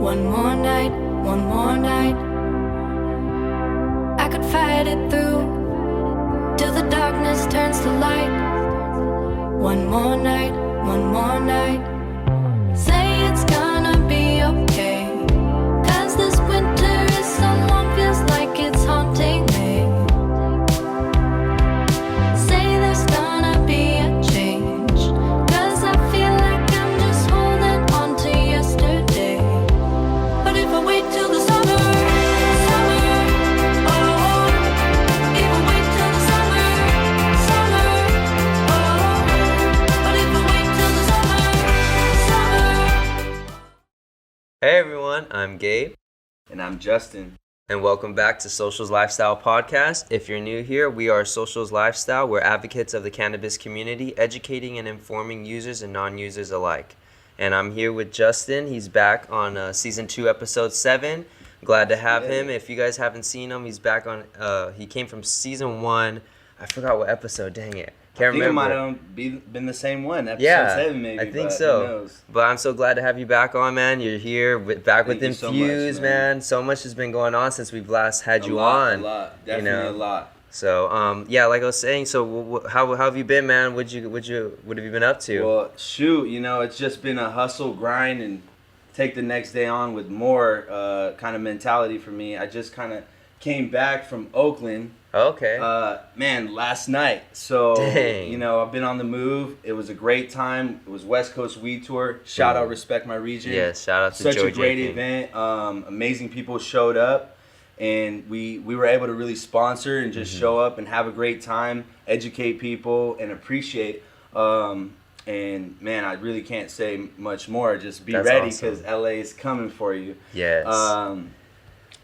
One more night, one more night. I could fight it through till the darkness turns to light. One more night, one more night. Say it's gonna be okay, 'cause this winter is so long, feels like it's haunting me. Say there's gonna be a change, 'cause I feel like I'm just holding on to yesterday. But if I wait till the summer, oh, if I wait till the summer, oh, but if I wait till the summer. Hey everyone, I'm Gabe. And I'm Justin. And welcome back to Socials Lifestyle Podcast. If you're new here, we are Socials Lifestyle. We're advocates of the cannabis community, educating and informing users and non-users alike. And I'm here with Justin. He's back on Season 2, Episode 7. Glad to have him. If you guys haven't seen him, he's back on, he came from Season 1. I forgot what episode, dang it. Can't remember. I think it might have been the same one, episode 7 maybe. I think so. Who knows? But I'm so glad to have you back on, man. You're here, back with Thank you N-Fuzed, so much, man. So much has been going on since we've last had you on. on. A lot, definitely a lot. So, yeah, like I was saying, so how have you been, man? What have you been up to? Well, shoot, it's just been a hustle, grind, and take the next day on with more kind of mentality for me. I just kind of came back from Oakland. Okay. Man, last night. So, Dang. I've been on the move. It was a great time. It was West Coast Weed Tour. Shout out, Respect My Region. Yes, shout out to Such Joe a great J. event. Amazing people showed up, and we were able to really sponsor and just show up and have a great time, educate people, and appreciate. And man, I really can't say much more. Just be ready because LA is coming for you. Yes.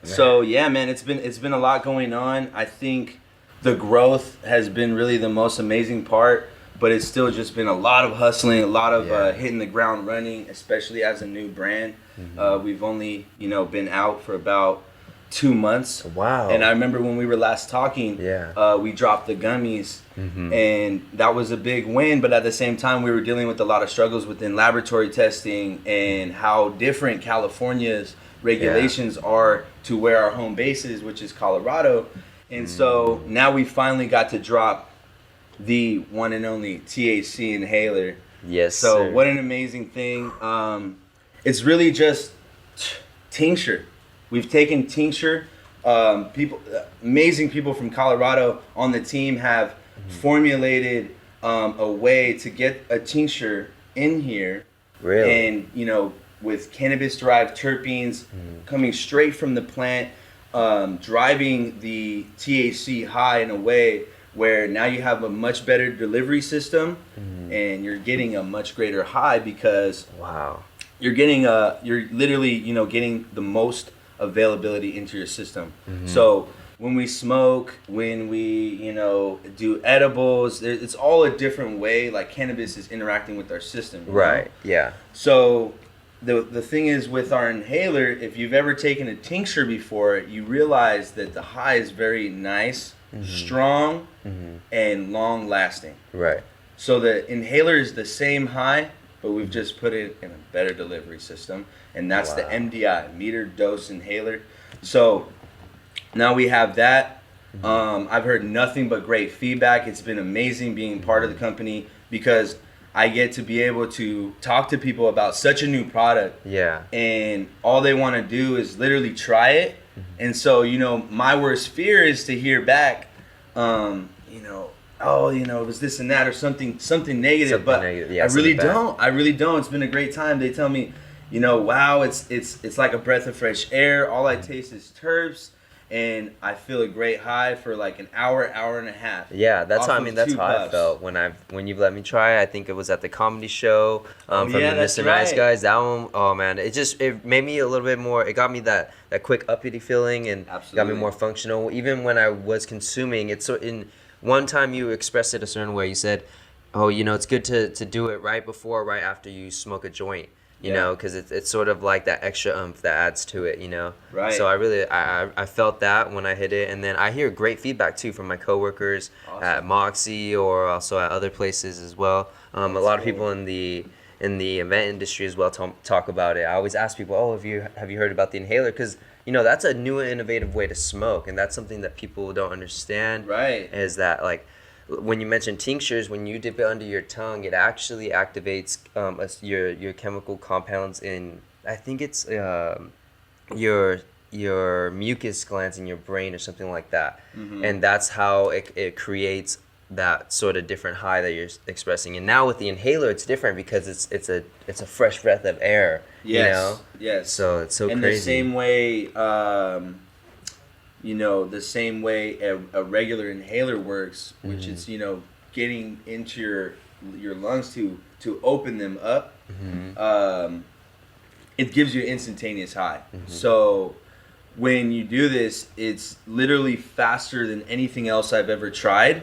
So yeah, man, it's been a lot going on. I think the growth has been really the most amazing part, but it's still just been a lot of hustling, a lot of hitting the ground running, especially as a new brand. We've only been out for about 2 months. Wow. And I remember when we were last talking, we dropped the gummies, and that was a big win. But at the same time, we were dealing with a lot of struggles within laboratory testing and how different California's regulations are to where our home base is, which is Colorado. And so now we finally got to drop the one and only THC inhaler. Yes, So sir. what an amazing thing. It's really just tincture. We've taken tincture. Amazing people from Colorado on the team have formulated a way to get a tincture in here. Really? And, with cannabis-derived terpenes coming straight from the plant, driving the THC high in a way where now you have a much better delivery system, and you're getting a much greater high because you're literally getting the most availability into your system. So when we smoke, when we do edibles, it's all a different way. Like cannabis is interacting with our system. Right. Yeah. So the thing is with our inhaler, if you've ever taken a tincture before, you realize that the high is very nice, strong, and long lasting. Right. So the inhaler is the same high, but we've just put it in a better delivery system, and that's the MDI, meter dose inhaler. So now we have that. I've heard nothing but great feedback. It's been amazing being part of the company because I get to be able to talk to people about such a new product. Yeah. And all they want to do is literally try it. And so, my worst fear is to hear back, it was this and that or something negative. But I really don't. It's been a great time. They tell me, wow, it's like a breath of fresh air. All I taste is terps. And I feel a great high for like an hour and a half. Yeah, that's how I felt when you've let me try it. I think it was at the comedy show from the Mr. Nice Guys. That one, oh man, it made me a little bit more. It got me that quick uppity feeling and got me more functional. Even when I was consuming it, so in one time you expressed it a certain way. You said, "Oh, it's good to do it right before, right after you smoke a joint." Because it's sort of like that extra oomph that adds to it, Right. So I felt that when I hit it, and then I hear great feedback too from my coworkers at Moxie or also at other places as well. A lot of people in the in the event industry as well talk about it. I always ask people, oh, have you heard about the inhaler? Because that's a new and innovative way to smoke, and that's something that people don't understand. Right. Is that like when you mention tinctures, when you dip it under your tongue, it actually activates your chemical compounds in, I think it's your mucus glands in your brain or something like that. And that's how it creates that sort of different high that you're expressing. And now with the inhaler, it's different because it's a fresh breath of air. Yes. Yes. So it's so and crazy. The same way, the same way a regular inhaler works, which is getting into your lungs to open them up. It gives you an instantaneous high. So when you do this, it's literally faster than anything else I've ever tried.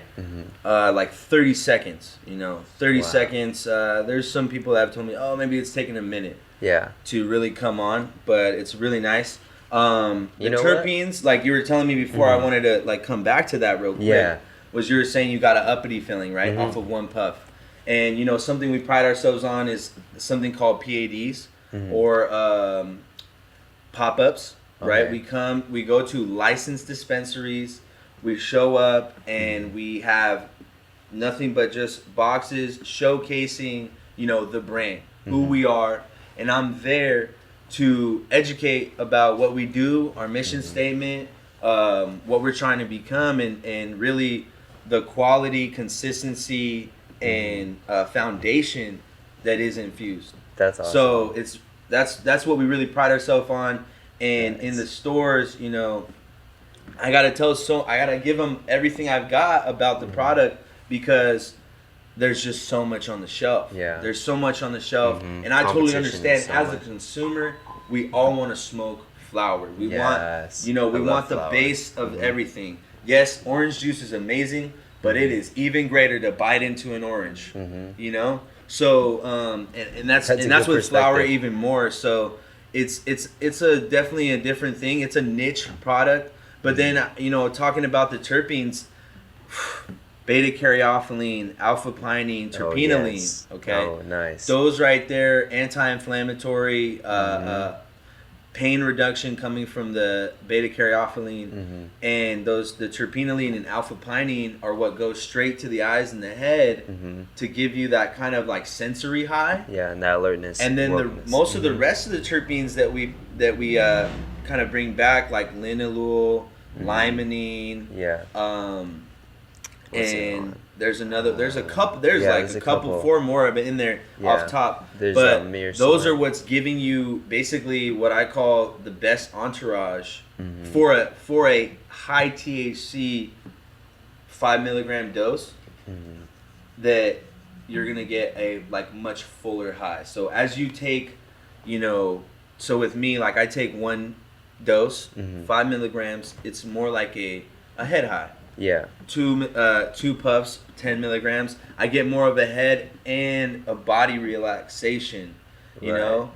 Like 30 seconds, 30 seconds. There's some people that have told me, oh, maybe it's taking a minute to really come on, but it's really nice. The terpenes, like you were telling me before, I wanted to like come back to that real quick, was you were saying you got an uppity feeling, right, off of one puff. And, something we pride ourselves on is something called PADs or pop-ups. Right, we go to licensed dispensaries, we show up, and we have nothing but just boxes showcasing, the brand, who we are, and I'm there to educate about what we do, our mission statement, what we're trying to become, and really the quality, consistency, and foundation that is infused. That's awesome. So that's what we really pride ourselves on. And in the stores, I gotta give them everything I've got about the product because there's just so much on the shelf. Yeah. There's so much on the shelf, and I totally understand. As a consumer, we all want to smoke flower. We want, we want the base of everything. Yes, orange juice is amazing, but it is even greater to bite into an orange. So and that's with flower even more. So. It's definitely a different thing. It's a niche product. But then, talking about the terpenes, beta-caryophyllene, alpha-pinene, terpenoline, okay? Oh, nice. Those right there, anti-inflammatory, pain reduction coming from the beta-caryophyllene, and the terpenoline and alpha-pinene are what goes straight to the eyes and the head to give you that kind of like sensory high. Yeah, and that alertness. And then most of the rest of the terpenes that we kind of bring back, like linalool, limonene, and there's a couple, 4 more of it in there off top. There's but those are what's giving you basically what I call the best entourage for a high THC 5 milligram dose that you're gonna get a like much fuller high. So as you take, so with me, like I take 1 dose, 5 milligrams, it's more like a head high. Yeah. 2 puffs, 10 milligrams. I get more of a head and a body relaxation, you know?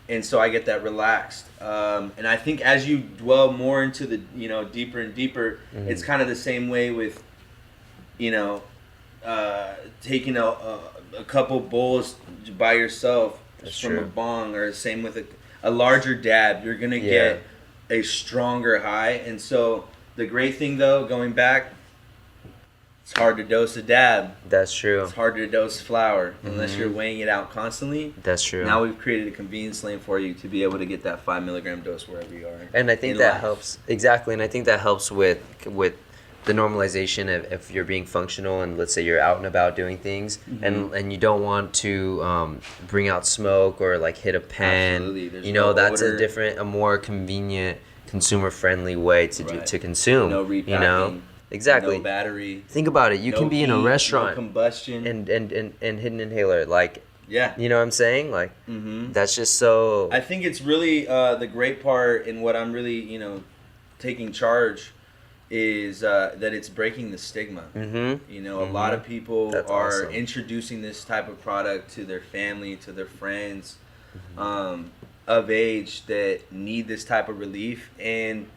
And so I get that relaxed. And I think as you dwell more into the, deeper and deeper, it's kind of the same way with, taking a couple bowls by yourself from a bong, or same with a larger dab. You're going to get a stronger high. And so the great thing, though, going back, it's hard to dose a dab. That's true. It's hard to dose flower unless you're weighing it out constantly. That's true. Now we've created a convenience lane for you to be able to get that 5 milligram dose wherever you are. And I think that helps. Exactly. And I think that helps with the normalization of if you're being functional and let's say you're out and about doing things and you don't want to bring out smoke or like hit a pen. Absolutely. That's a more convenient, consumer-friendly way to consume. No repacking. Exactly. No battery. Think about it. You can be in a restaurant. No combustion. And hit an inhaler. Like, yeah. You know what I'm saying? Like, that's just so... I think it's really the great part in what I'm really, taking charge is that it's breaking the stigma. A lot of people are introducing this type of product to their family, to their friends of age that need this type of relief. And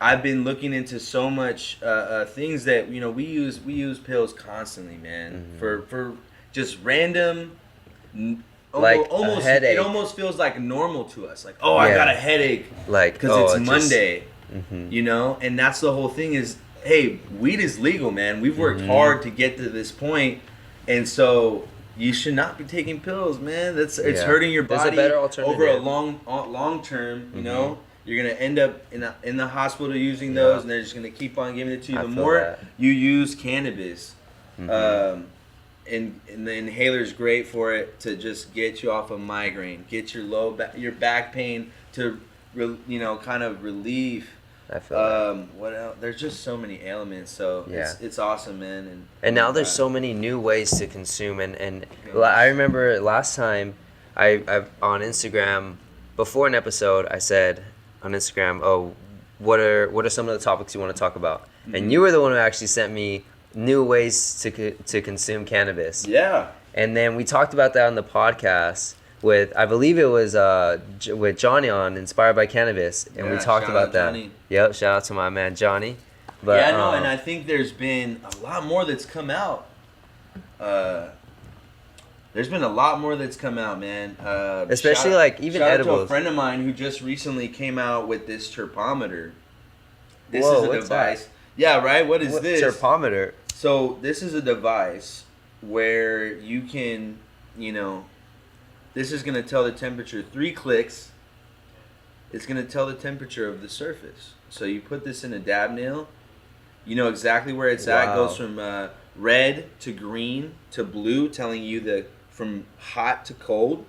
I've been looking into so much things that we use pills constantly, man, for just random like almost a headache. It almost feels like normal to us. Like, oh, I got a headache, like because it's Monday, you know. And that's the whole thing is, hey, weed is legal, man. We've worked hard to get to this point, and so you should not be taking pills, man. It's hurting your body. There's a better alternative. Over a long term. You know, you're gonna end up in the hospital using those, and they're just gonna keep on giving it to you. The more you use cannabis, and the inhaler is great for it to just get you off of migraine, get your back pain to kind of relieve. I feel that. What else? There's just so many ailments, so it's awesome, man. And now there's so many new ways to consume, and I remember last time I on Instagram before an episode I said on Instagram, oh, what are some of the topics you want to talk about? And you were the one who actually sent me new ways to consume cannabis. Yeah. And then we talked about that on the podcast with, I believe it was with Johnny on Inspired by Cannabis, and we talked about that. Johnny. Yep, shout out to my man Johnny. But and I think there's been a lot more that's come out. There's been a lot more that's come out, man. Especially like even shout edibles. Out to a friend of mine who just recently came out with this terpometer. This Whoa, is a what's device. That? Yeah, right. What is this? Terpometer. So this is a device where you can, this is going to tell the temperature. 3 clicks. It's going to tell the temperature of the surface. So you put this in a dab nail. You know exactly where it's at. It goes from red to green to blue, telling you from hot to cold.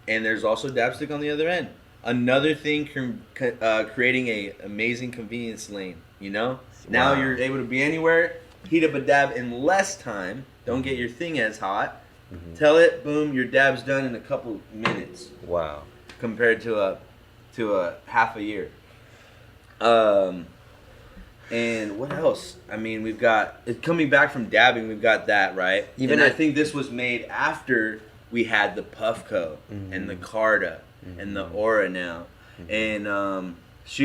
And there's also dab stick on the other end. Another thing, creating a amazing convenience lane. Now you're able to be anywhere, heat up a dab in less time. Don't get your thing as hot. Tell it, boom, your dab's done in a couple minutes. Wow. Compared to a half a year. And what else? I mean, we've got coming back from dabbing. We've got that, right? I think this was made after we had the Puffco and the Carta and the Aura now, and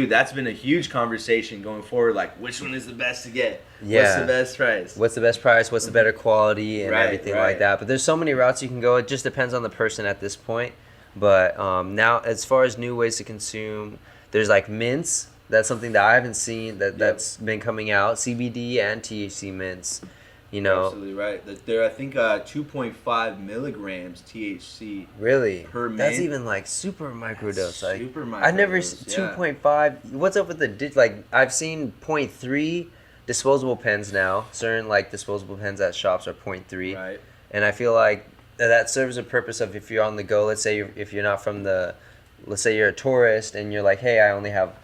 that's been a huge conversation going forward. Like, which one is the best to get? Yeah. What's the best price? What's the best price? What's the better quality and everything like that? But there's so many routes you can go. It just depends on the person at this point. But now, as far as new ways to consume, there's like mints. That's something that I haven't seen that's been coming out. CBD and THC mints, Absolutely right. They're, I think, 2.5 milligrams THC. Really? Per mint. That's even like super microdose. Super microdose. I've never 2.5. What's up with the I've seen 0.3 disposable pens now. Certain like disposable pens at shops are 0.3. Right. And I feel like that serves a purpose of if you're on the go. Let's say if you're not from let's say you're a tourist and you're like, hey, I only have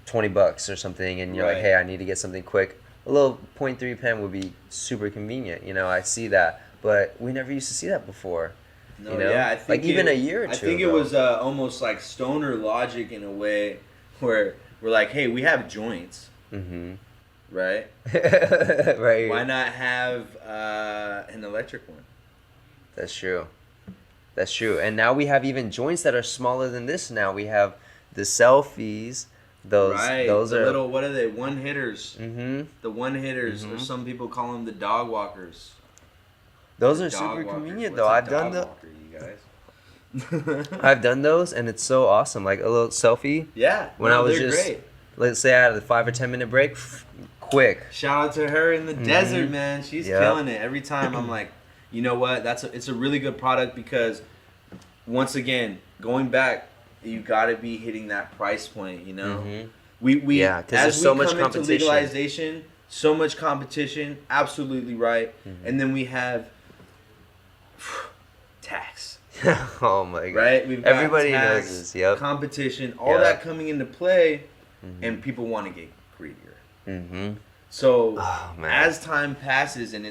$20 or something, and you're like, hey, I need to get something quick. A little 0.3 pen would be super convenient. I see that, but we never used to see that before. No, I think even a year or two. I think ago. It was almost like stoner logic in a way, where we're like, hey, we have joints, right? Right. Why not have an electric one? That's true. And now we have even joints that are smaller than this. Now we have the selfies. Those are little, what are they? One hitters. The one hitters, or some people call them the dog walkers. Those are super convenient, though. I've done the. You guys. I've done those, and it's so awesome. Like a little selfie. Yeah. When I was great. Let's say I had a 5 or 10 minute break, quick. Shout out to her in the desert, man. She's killing it. Every time I'm like, you know what? It's a really good product because, once again, going back, you got to be hitting that price point, We because there's so much competition. Into legalization, so much competition, absolutely right. And then we have tax. Oh my god! Right, we've got everybody tax, knows this. Yep. Competition, all that coming into play, and people want to get greedier. So as time passes and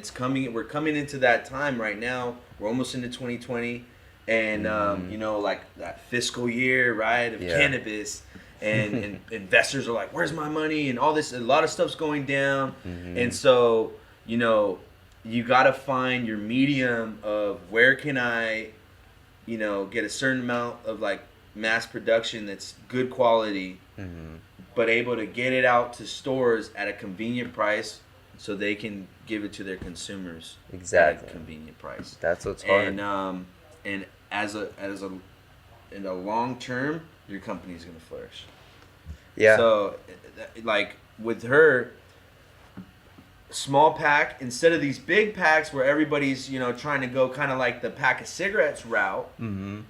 we're coming into that time right now. We're almost into 2020. And, like that fiscal year, right, of cannabis, and investors are like, where's my money? And all this, a lot of stuff's going down. And so, you got to find your medium of where can I, get a certain amount of like mass production that's good quality, but able to get it out to stores at a convenient price so they can give it to their consumers at a convenient price. That's what's hard. And as a in the long term, your company's gonna flourish. Yeah. So, like with her, small pack instead of these big packs where everybody's trying to go kind of like the pack of cigarettes route. Mm-hmm.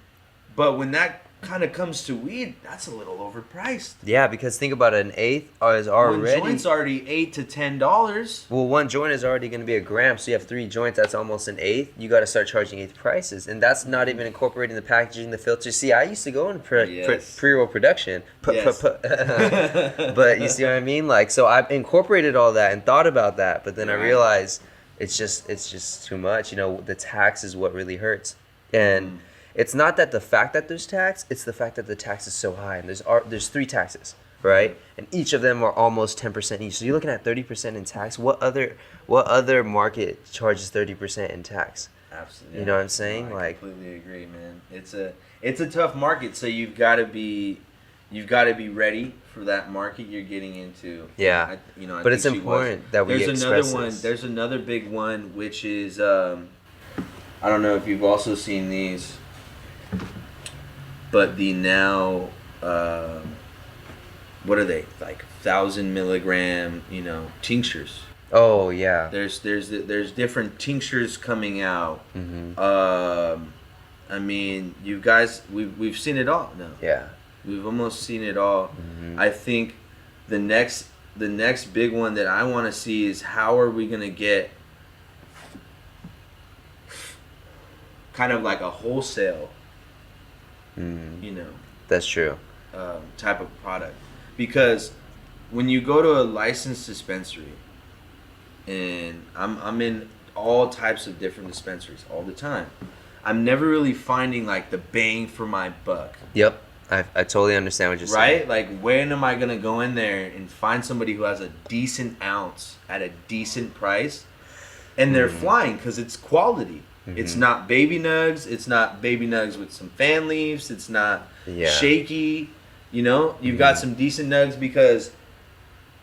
But when that kind of comes to weed, that's a little overpriced. Yeah, because think about it, an eighth is already... One joint's already $8 to $10. Well, one joint is already going to be a gram, so you have 3 joints, that's almost an eighth. You got to start charging eighth prices, and that's not even incorporating the packaging, the filters. See, I used to go in pre-roll production, Yes. but you see what I mean? Like, so I've incorporated all that and thought about that, but then I realized it's just too much. The tax is what really hurts, and it's not that the fact that there's tax, it's the fact that the tax is so high. And there's 3 taxes, right? And each of them are almost 10% each. So you're looking at 30% in tax. What other market charges 30% in tax? Absolutely. You know what I'm saying? No, I completely agree, man. It's a tough market, so you've got to be ready for that market you're getting into. Yeah. I but it's important that we express this. There's another big one, which is I don't know if you've also seen these. But the now, what are they, like 1,000 milligram, tinctures? Oh yeah. There's different tinctures coming out. Mm-hmm. I mean, you guys, we've seen it all now. Yeah. We've almost seen it all. Mm-hmm. I think the next big one that I want to see is how are we gonna get kind of like a wholesale. That's true. Type of product, because when you go to a licensed dispensary, and I'm in all types of different dispensaries all the time, I'm never really finding like the bang for my buck. Yep, I totally understand what you're saying. Right? Like, when am I gonna go in there and find somebody who has a decent ounce at a decent price, and they're flying because it's quality. It's not baby nugs. It's not baby nugs with some fan leaves. It's not shaky. You've got some decent nugs because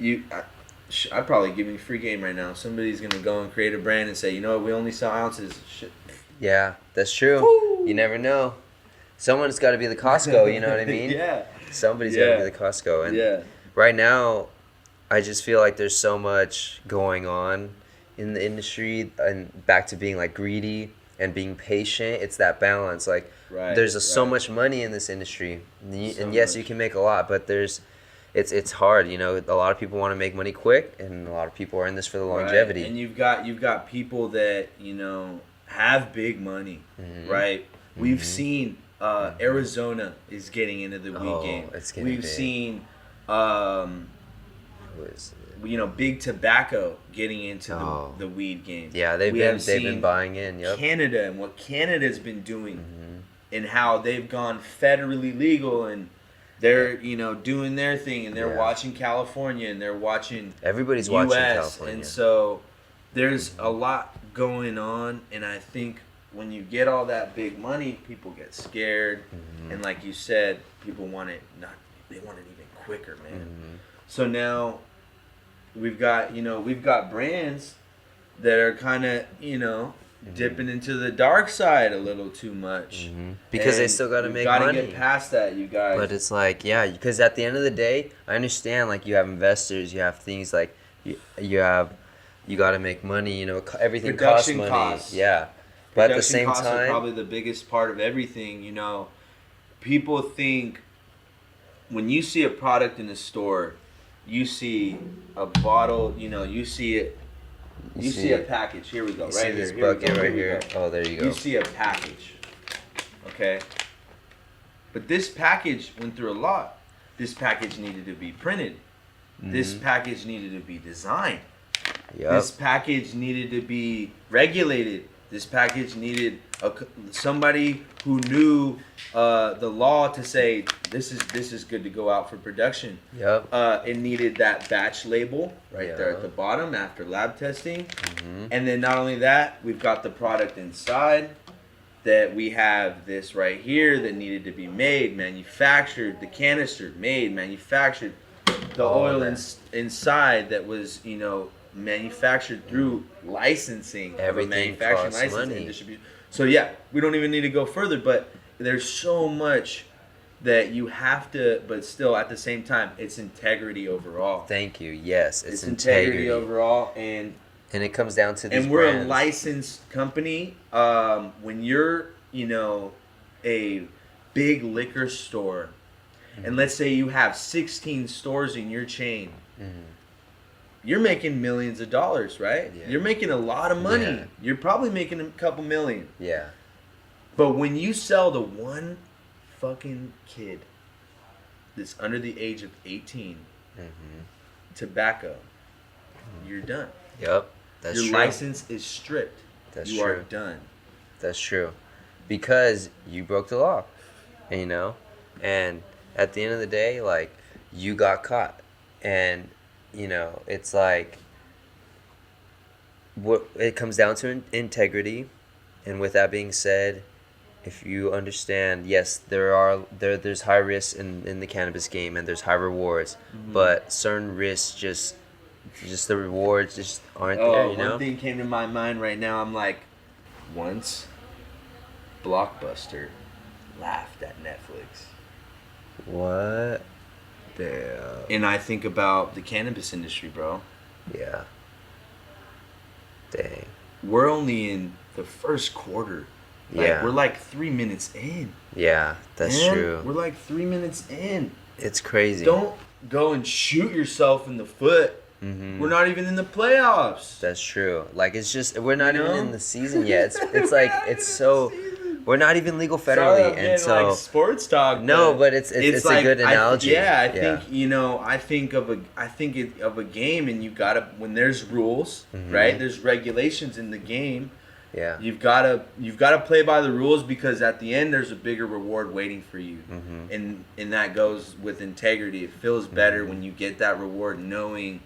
I'd probably give you free game right now. Somebody's going to go and create a brand and say, you know what, we only sell ounces. Shit. Yeah, that's true. Woo! You never know. Someone's got to be the Costco, you know what I mean? Yeah. Somebody's got to be the Costco. And right now, I just feel like there's so much going on in the industry, and back to being like greedy and being patient. It's that balance. Like there's so much money in this industry, and yes, you can make a lot, but it's hard. A lot of people want to make money quick, and a lot of people are in this for the longevity. And you've got people that have big money, right? We've seen Arizona is getting into the weed game. We've seen big tobacco getting into the weed game. Yeah, they've been buying in. Yep. Canada, and what Canada's been doing, and how they've gone federally legal, and they're doing their thing, and they're watching California, and they're watching everybody's US, watching California, and so there's a lot going on, and I think when you get all that big money, people get scared, and like you said, people want it they want it even quicker, man. So now we've got brands that are kind of dipping into the dark side a little too much, because they still got to make money. Got to get past that, you guys. But it's like, because at the end of the day, I understand, like, you have investors, you have things like you got to make money. Everything costs money. Yeah, but at the same costs time, are probably the biggest part of everything. People think when you see a product in the store, you see a bottle, you see it. You see a package. Here we go. Right here. This bucket right here. Oh, there you go. You see a package. Okay. But this package went through a lot. This package needed to be printed. This package needed to be designed. Yep. This package needed to be regulated. This package needed somebody who knew the law to say this is good to go out for production. Yep. It needed that batch label there at the bottom after lab testing. And then not only that, we've got the product inside, that we have this right here that needed to be made, manufactured, the canister made, manufactured, the oil inside that was manufactured through licensing, everything manufacturing costs license money. and distribution. So yeah, we don't even need to go further, but there's so much that you have to, but still at the same time, it's integrity overall. Thank you. Yes, it's integrity overall, and it comes down to these and we're brands. a licensed company. When you're, a big liquor store, and let's say you have 16 stores in your chain, you're making millions of dollars, right? Yeah. You're making a lot of money. Yeah. You're probably making a couple million. Yeah. But when you sell to one fucking kid that's under the age of 18 tobacco, you're done. Yep. That's Your true. license is stripped. That's you true. are done. That's true. Because you broke the law, and at the end of the day, like, you got caught, and it's like, what it comes down to integrity. And with that being said, if you understand, yes, there's high risks in the cannabis game, and there's high rewards, but certain risks just the rewards just aren't there. One thing came to my mind right now. I'm like, once Blockbuster laughed at Netflix. What? Damn. And I think about the cannabis industry, bro. Yeah. Dang. We're only in the first quarter. Yeah. We're like 3 minutes in. Yeah, that's Man, true. We're like 3 minutes in. It's crazy. Don't go and shoot yourself in the foot. We're not even in the playoffs. That's true. Like, it's just, we're not even in the season yet. It's like, it's so, we're not even legal federally. Sorry, and so, like sports talk. no, but it's like, a good analogy. I think of a game, and you gotta, when there's rules, right? There's regulations in the game. Yeah. You've gotta play by the rules, because at the end there's a bigger reward waiting for you, and that goes with integrity. It feels better when you get that reward, knowing,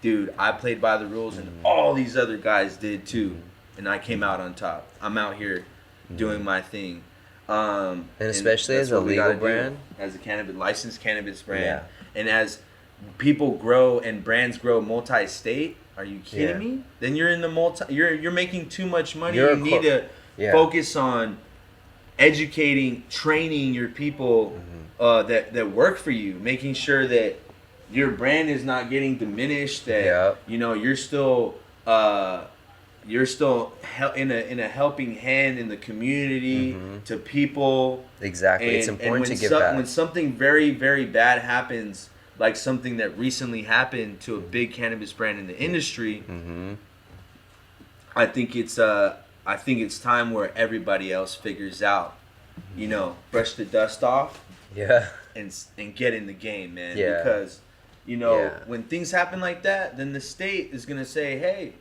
dude, I played by the rules, and all these other guys did too, and I came out on top. I'm out here doing my thing. And especially that's as a what we legal gotta do, brand, as a licensed cannabis brand, Yeah. and as people grow and brands grow multi-state. Are you kidding me? Then you're in the you're making too much money. You need to focus on educating, training your people that work for you, making sure that your brand is not getting diminished. That you're still in a helping hand in the community to people. Exactly. It's important to give back. When something very, very bad happens, like something that recently happened to a big cannabis brand in the industry, I think it's time where everybody else figures out, brush the dust off, and get in the game, man. Yeah. Because when things happen like that, then the state is gonna say, hey,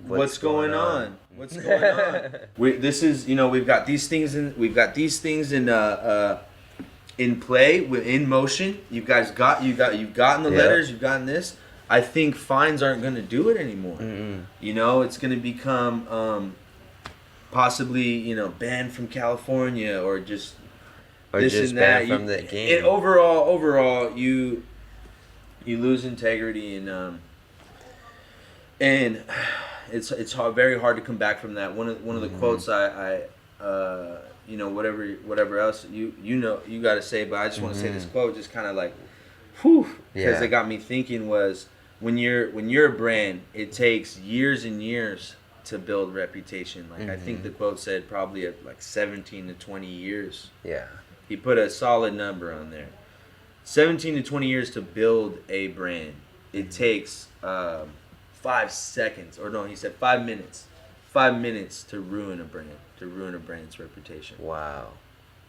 what's going on? What's going on? We've got these things in play, in motion. You've gotten the letters, you've gotten this. I think fines aren't going to do it anymore. It's going to become possibly banned from California, or just this just and that. banned from the game. And overall, you lose integrity, and it's very hard to come back from that. One of the quotes I whatever else you got to say, but I just want to say this quote, just kind of like, whew, because it got me thinking, was when you're a brand, it takes years and years to build reputation. Like I think the quote said probably at like 17 to 20 years. Yeah. He put a solid number on there. 17 to 20 years to build a brand. It takes 5 seconds, or no, he said 5 minutes. 5 minutes to ruin a brand, to ruin a brand's reputation. Wow.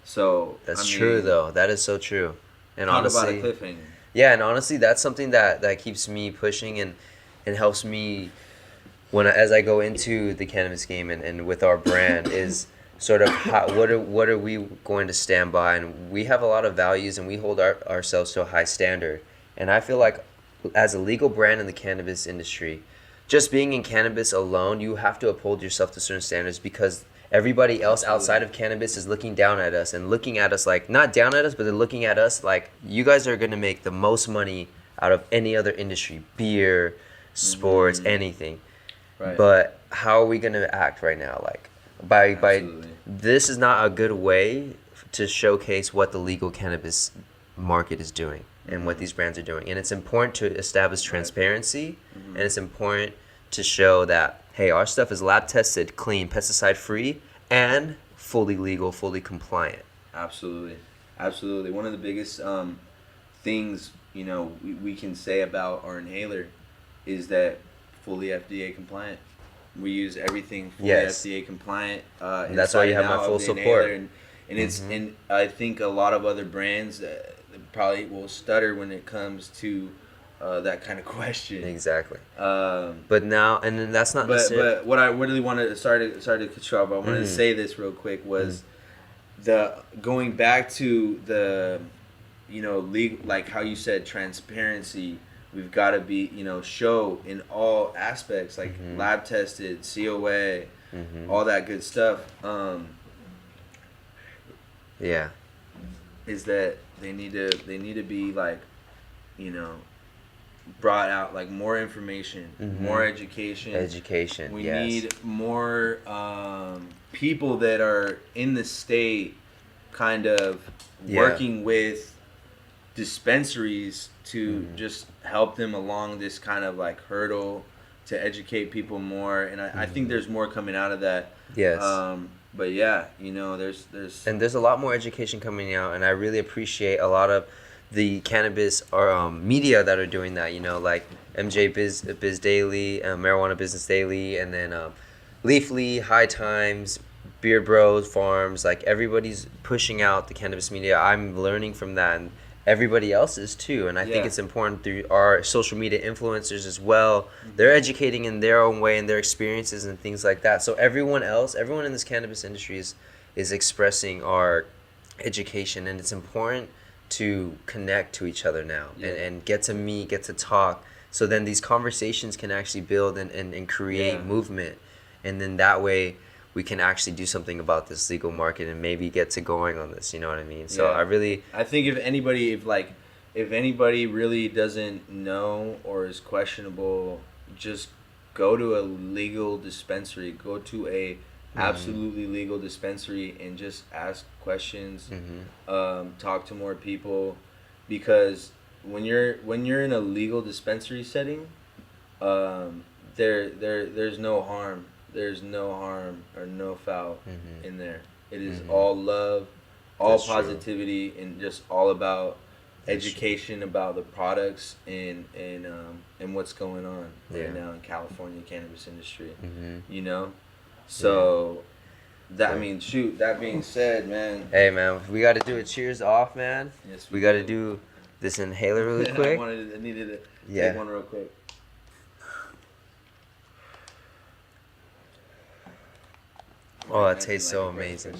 So that's true, though. That is so true. And talk honestly, about a cliffhanger. Yeah, and honestly, that's something that keeps me pushing and helps me as I go into the cannabis game and with our brand is sort of what are we going to stand by, and we have a lot of values and we hold ourselves to a high standard. And I feel like as a legal brand in the cannabis industry, just being in cannabis alone, you have to uphold yourself to certain standards, because everybody else outside of cannabis is looking down at us and looking at us like, not down at us, but they're looking at us like, you guys are going to make the most money out of any other industry, beer, sports, anything. Right. But how are we going to act right now? Like, by Absolutely. this is not a good way to showcase what the legal cannabis market is doing and what these brands are doing. And it's important to establish transparency, and it's important to show that, hey, our stuff is lab tested, clean, pesticide free, and fully legal, fully compliant. Absolutely. Absolutely. One of the biggest things, you know, we can say about our inhaler is that fully FDA compliant. We use everything fully FDA compliant. And that's why you have my full support. And it's and I think a lot of other brands probably will stutter when it comes to that kind of question. Exactly. But now, and then that's not necessarily. But what I really wanted to sorry to cut you off, but I wanted to say this real quick was the going back to the, you know, legal, like how you said, transparency. We've got to be, you know, show in all aspects, like lab tested, COA, all that good stuff. Yeah. Is that they need to be like, you know, brought out, like more information, more education. We need more people that are in the state kind of working with dispensaries to just help them along this kind of like hurdle to educate people more. And I think there's more coming out of that. Yes. But yeah, you know, there's a lot more education coming out, and I really appreciate a lot of the cannabis or media that are doing that. You know, like MJ Biz Daily, Marijuana Business Daily, and then Leafly, High Times, Beer Bros, Farms. Like everybody's pushing out the cannabis media. I'm learning from that, and everybody else is too. And I think it's important through our social media influencers as well. They're educating in their own way and their experiences and things like that. So everyone in this cannabis industry is expressing our education, and it's important to connect to each other now and get to meet, get to talk. So then these conversations can actually build and create movement. And then that way we can actually do something about this legal market and maybe get to going on this, you know what I mean? So I think if anybody really doesn't know or is questionable, just go to a legal dispensary, go to a absolutely legal dispensary and just ask questions, talk to more people, because when you're in a legal dispensary setting, there's no harm. There's no harm or no foul in there. It is all love, all That's positivity, true. And just all about education about the products and what's going on right now in California cannabis industry. You know, so that I mean, shoot. That being said, man. Hey, man, we got to do a cheers off, man. Yes, we got to do this inhaler really quick. I needed to take one real quick. Oh, it tastes so amazing.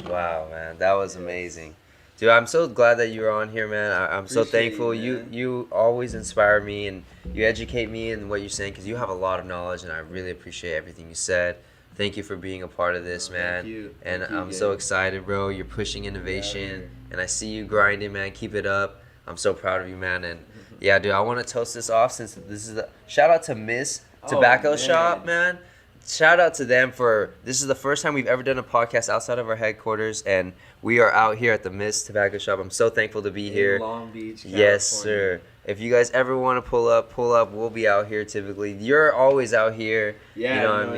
Wow, man. That was amazing. Dude, I'm so glad that you're on here, man. I'm so thankful. You always inspire me, and you educate me in what you're saying, because you have a lot of knowledge, and I really appreciate everything you said. Thank you for being a part of this, man. Thank you. And I'm so excited, bro. You're pushing innovation, and I see you grinding, man. Keep it up. I'm so proud of you, man. And yeah, dude, I want to toast this off, since this is the shout out to Miss Tobacco Shop, man. Shout out to them for this is the first time we've ever done a podcast outside of our headquarters, and we are out here at the Miss Tobacco Shop. I'm so thankful to be here. Long Beach, California. Yes, sir. If you guys ever want to pull up. We'll be out here typically. You're always out here. Yeah, you know what I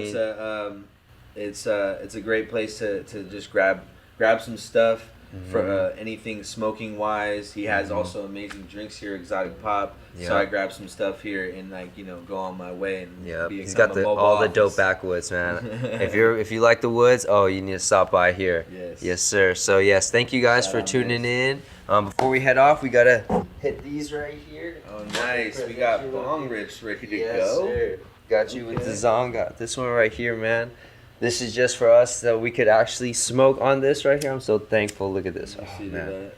mean? It's a great place to just grab some stuff for anything smoking wise. He has also amazing drinks here, exotic pop. So I grabbed some stuff here and go on my way and he's got all the dope backwoods, man. if you like the woods, you need to stop by here. Yes, sir. So yes, thank you guys for tuning in. Before we head off, we gotta hit these right here. Oh, nice. We got bong rips ready to yes, go. Sir. Got you with the Zong. Got this one right here, man. This is just for us, so we could actually smoke on this right here. I'm so thankful. Look at this. Oh, man.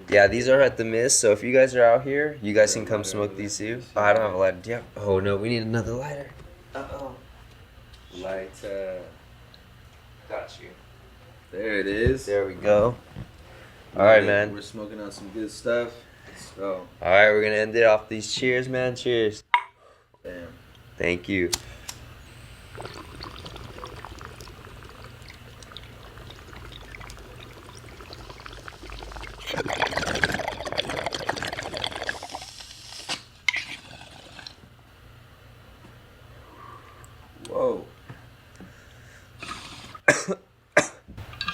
Yeah, these are at the Mist, so if you guys are out here, you guys can come smoke these too. Oh, I don't have a lighter. Yeah. Oh, no, we need another lighter. Uh-oh. Lighter. Got you. There it is. There we go. All right, man. We're smoking on some good stuff. So. All right, we're going to end it off these cheers, man. Cheers. Damn. Thank you.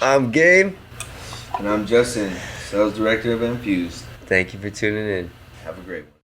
I'm Gabe. And I'm Justin, Sales Director of N-Fuzed. Thank you for tuning in. Have a great one.